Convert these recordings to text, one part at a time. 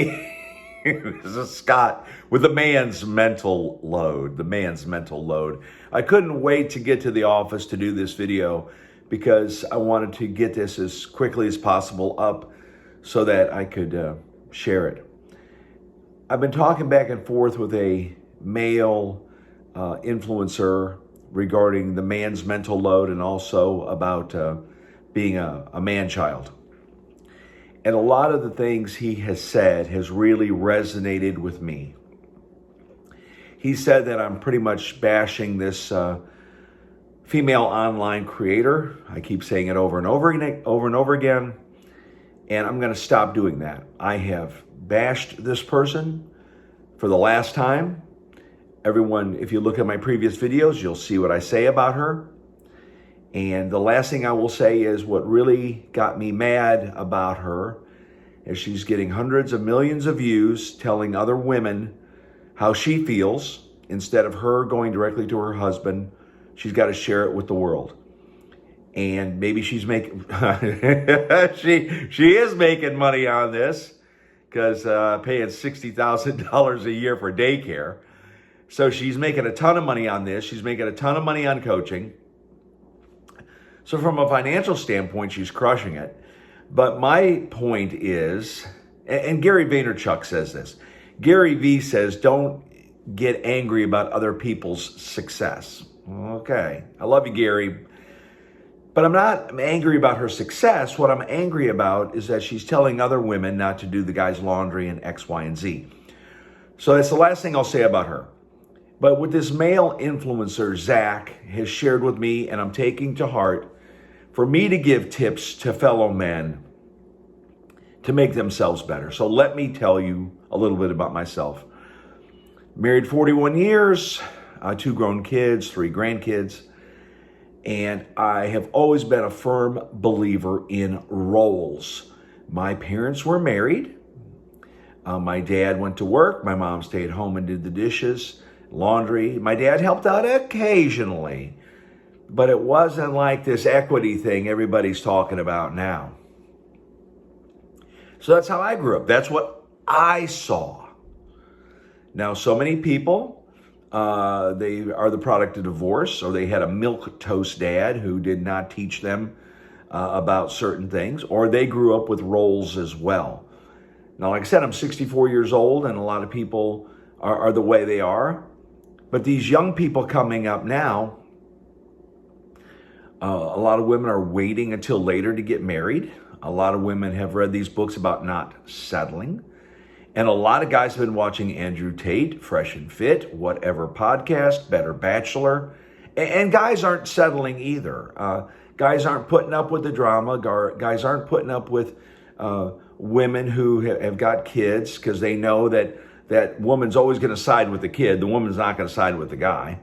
This is Scott with the man's mental load. The man's mental load. I couldn't wait to get to the office to do this video because I wanted to get this as quickly as possible up so that I could share it. I've been talking back and forth with a male influencer regarding the man's mental load and also about being a man-child. And a lot of the things he has said has really resonated with me. He said that I'm pretty much bashing this female online creator. I keep saying it over and over again, and I'm going to stop doing that. I have bashed this person for the last time. Everyone, if you look at my previous videos, you'll see what I say about her. And the last thing I will say is what really got me mad about her is she's getting hundreds of millions of views telling other women how she feels. Instead of her going directly to her husband, she's got to share it with the world. And maybe she's making, she is making money on this because paying $60,000 a year for daycare. So she's making a ton of money on this. She's making a ton of money on coaching. So from a financial standpoint, she's crushing it. But my point is, and Gary Vaynerchuk says this, Gary V says, don't get angry about other people's success. Okay, I love you, Gary. But I'm not angry about her success. What I'm angry about is that she's telling other women not to do the guy's laundry and X, Y, and Z. So that's the last thing I'll say about her. But what this male influencer, Zach, has shared with me, and I'm taking to heart, for me to give tips to fellow men to make themselves better. So let me tell you a little bit about myself. Married 41 years, 2 grown kids, 3 grandkids, and I have always been a firm believer in roles. My parents were married. My dad went to work. My mom stayed home and did the dishes, laundry. My dad helped out occasionally. But it wasn't like this equity thing everybody's talking about now. So that's how I grew up. That's what I saw. Now, so many people, they are the product of divorce, or they had a milquetoast dad who did not teach them about certain things, or they grew up with roles as well. Now, like I said, I'm 64 years old, and a lot of people are the way they are. But these young people coming up now, a lot of women are waiting until later to get married. A lot of women have read these books about not settling. And a lot of guys have been watching Andrew Tate, Fresh and Fit, whatever podcast, Better Bachelor. And guys aren't settling either. Guys aren't putting up with the drama. Guys aren't putting up with women who have got kids because they know that woman's always going to side with the kid. The woman's not going to side with the guy.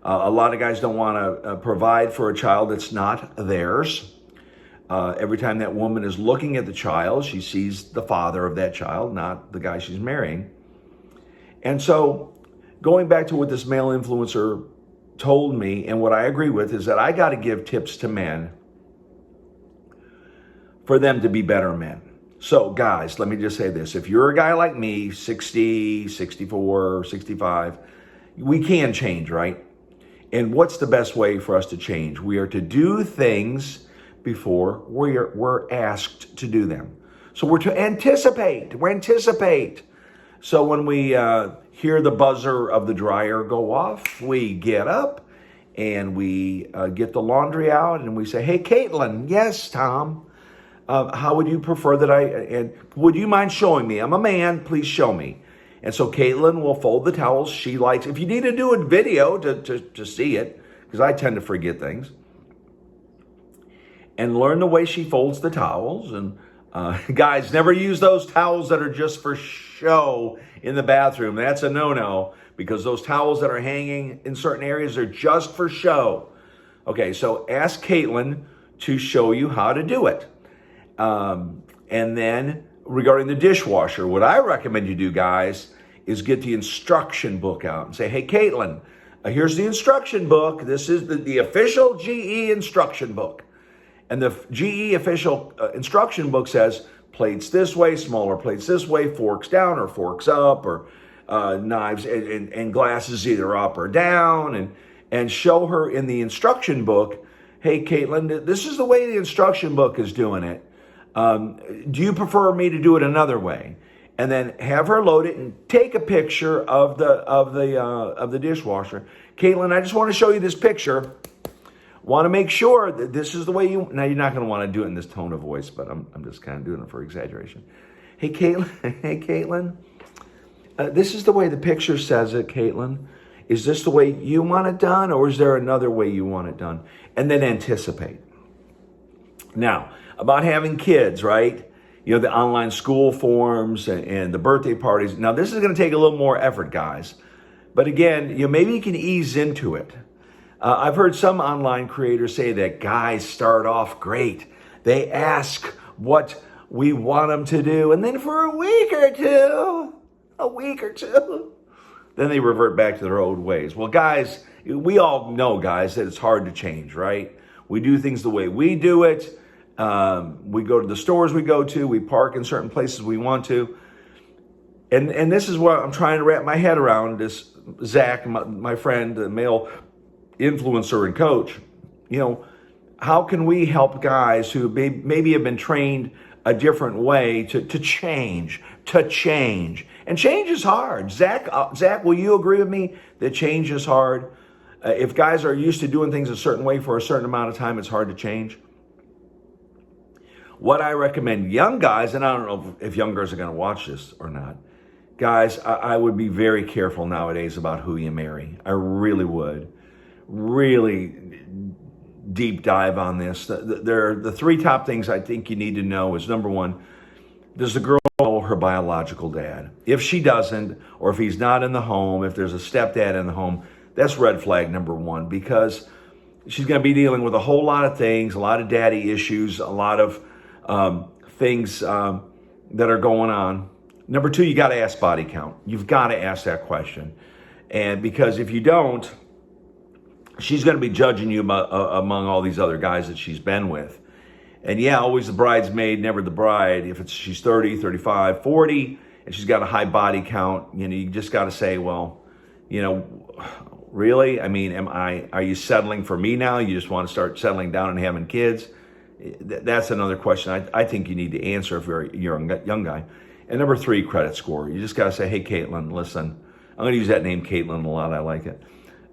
A lot of guys don't want to provide for a child that's not theirs. Every time that woman is looking at the child, she sees the father of that child, not the guy she's marrying. And so going back to what this male influencer told me, and what I agree with, is that I got to give tips to men for them to be better men. So guys, let me just say this. If you're a guy like me, 60, 64, 65, we can change, right? And what's the best way for us to change? We are to do things before we're asked to do them. So we're to anticipate. We're anticipate. So when we hear the buzzer of the dryer go off, we get up and we get the laundry out and we say, "Hey, Caitlin." "Yes, Tom. How would you prefer that and would you mind showing me? I'm a man. Please show me." And so Caitlin will fold the towels she likes. If you need to do a video to see it, because I tend to forget things, and learn the way she folds the towels. And guys, never use those towels that are just for show in the bathroom. That's a no-no, because those towels that are hanging in certain areas are just for show. Okay, so ask Caitlin to show you how to do it. And then regarding the dishwasher, what I recommend you do, guys, is get the instruction book out and say, "Hey, Caitlin, here's the instruction book. This is the official GE instruction book." And the GE official instruction book says, plates this way, smaller plates this way, forks down or forks up, or knives and glasses either up or down, and show her in the instruction book, hey, Caitlin, this is the way the instruction book is doing it. Do you prefer me to do it another way? And then have her load it and take a picture of the dishwasher. Caitlin, I just want to show you this picture. Want to make sure that this is the way you. Now you're not going to want to do it in this tone of voice, but I'm just kind of doing it for exaggeration. Hey, Caitlin. This is the way the picture says it, Caitlin. Is this the way you want it done, or is there another way you want it done? And then anticipate. Now, about having kids, right? You know, the online school forms and the birthday parties. Now, this is going to take a little more effort, guys. But again, maybe you can ease into it. I've heard some online creators say that guys start off great. They ask what we want them to do, and then for a week or two, then they revert back to their old ways. Well, guys, we all know, guys, that it's hard to change, right? We do things the way we do it. We go to the stores we go to. We park in certain places we want to. And this is what I'm trying to wrap my head around. This Zach, my friend, the male influencer and coach, how can we help guys who maybe have been trained a different way to change? And change is hard. Zach, will you agree with me that change is hard? If guys are used to doing things a certain way for a certain amount of time, it's hard to change. What I recommend young guys, and I don't know if young girls are going to watch this or not, guys, I would be very careful nowadays about who you marry. I really would. Really deep dive on this. The three top things I think you need to know is, number one, does the girl know her biological dad? If she doesn't, or if he's not in the home, if there's a stepdad in the home, that's red flag number one, because she's going to be dealing with a whole lot of things, a lot of daddy issues, a lot of things that are going on. Number two, you got to ask body count. You've got to ask that question. And because if you don't, she's going to be judging you among all these other guys that she's been with. And yeah, always the bridesmaid, never the bride. If she's 30, 35, 40, and she's got a high body count, you just got to say, well, really? I mean, are you settling for me now? You just want to start settling down and having kids? That's another question I think you need to answer if you're a young guy. And number three, credit score. You just got to say, hey, Caitlin, listen. I'm going to use that name Caitlin a lot. I like it.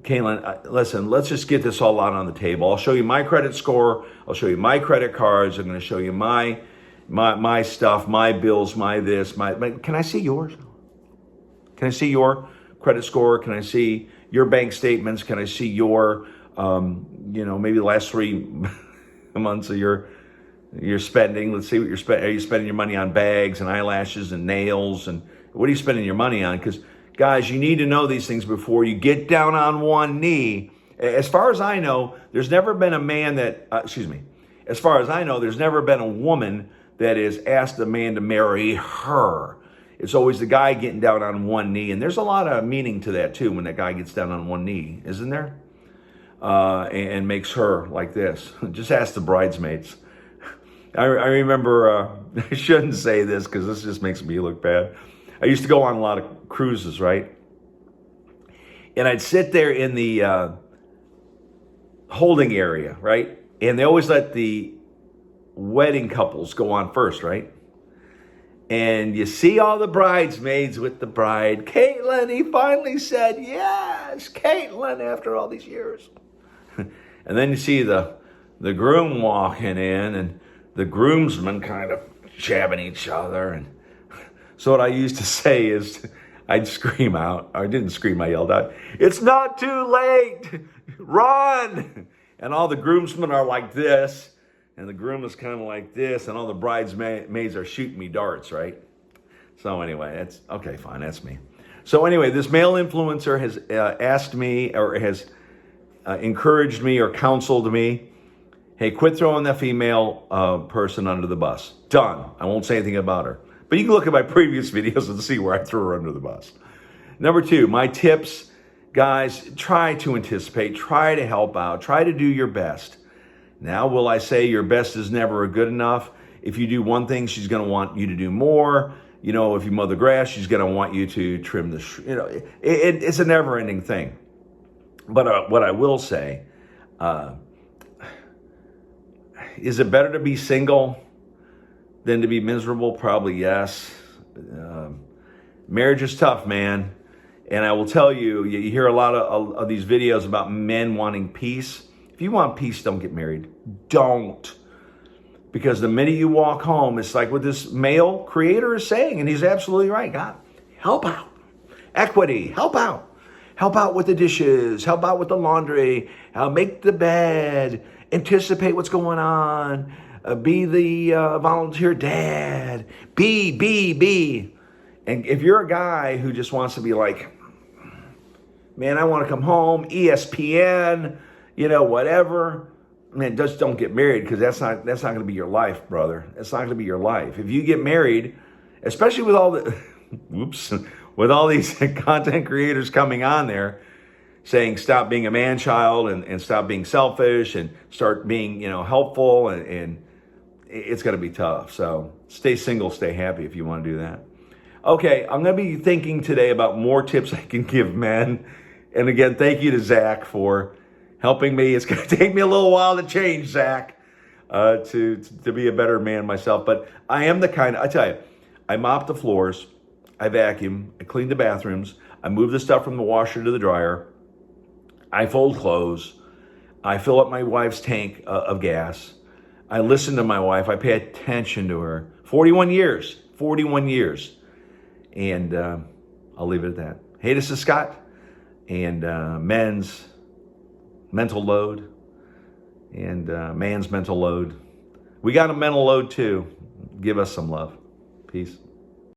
Caitlin, listen, let's just get this all out on the table. I'll show you my credit score. I'll show you my credit cards. I'm going to show you my stuff, my bills, my this, can I see yours? Can I see your credit score? Can I see your bank statements? Can I see your, maybe the last 3 months of your spending? Let's see what you're spending. Are you spending your money on bags and eyelashes and nails? And what are you spending your money on? Because guys, you need to know these things before you get down on one knee. As far as I know, there's never been a man that, as far as I know, there's never been a woman that has asked a man to marry her. It's always the guy getting down on one knee. And there's a lot of meaning to that too, when that guy gets down on one knee, isn't there? And makes her like this. Just ask the bridesmaids. I remember, I shouldn't say this because this just makes me look bad. I used to go on a lot of cruises, right? And I'd sit there in the holding area, right? And they always let the wedding couples go on first, right? And you see all the bridesmaids with the bride. Caitlin, he finally said yes. Caitlin, after all these years. And then you see the groom walking in, and the groomsmen kind of jabbing each other. And so what I used to say is, I'd scream out. I didn't scream, I yelled out, "It's not too late, run!" And all the groomsmen are like this, and the groom is kind of like this, and all the bridesmaids are shooting me darts, right? So anyway, that's, okay, fine, that's me. So anyway, this male influencer has asked me, or has encouraged me or counseled me, hey, quit throwing that female person under the bus. Done. I won't say anything about her. But you can look at my previous videos and see where I threw her under the bus. Number two, my tips, guys, try to anticipate, try to help out, try to do your best. Now, will I say your best is never good enough? If you do one thing, she's going to want you to do more. You know, if you mow the grass, she's going to want you to trim it's a never-ending thing. But what I will say, is it better to be single than to be miserable? Probably yes. Marriage is tough, man. And I will tell you, you hear a lot of these videos about men wanting peace. If you want peace, don't get married. Don't. Because the minute you walk home, it's like what this male creator is saying, and he's absolutely right. God, help out. Equity, help out. Help out with the dishes, help out with the laundry, make the bed, anticipate what's going on, be the volunteer dad, be. And if you're a guy who just wants to be like, man, I want to come home, ESPN, whatever, man, just don't get married, because that's not going to be your life, brother. That's not going to be your life. If you get married, especially with all the, with all these content creators coming on there saying stop being a man-child and stop being selfish and start being, helpful, and it's going to be tough. So stay single, stay happy if you want to do that. Okay, I'm going to be thinking today about more tips I can give men. And again, thank you to Zach for helping me. It's going to take me a little while to change, Zach, to be a better man myself. But I am the kind, I tell you, I mop the floors, I vacuum, I clean the bathrooms, I move the stuff from the washer to the dryer, I fold clothes, I fill up my wife's tank of gas, I listen to my wife, I pay attention to her. 41 years. And I'll leave it at that. Hey, this is Scott, and men's mental load and man's mental load. We got a mental load too. Give us some love. Peace.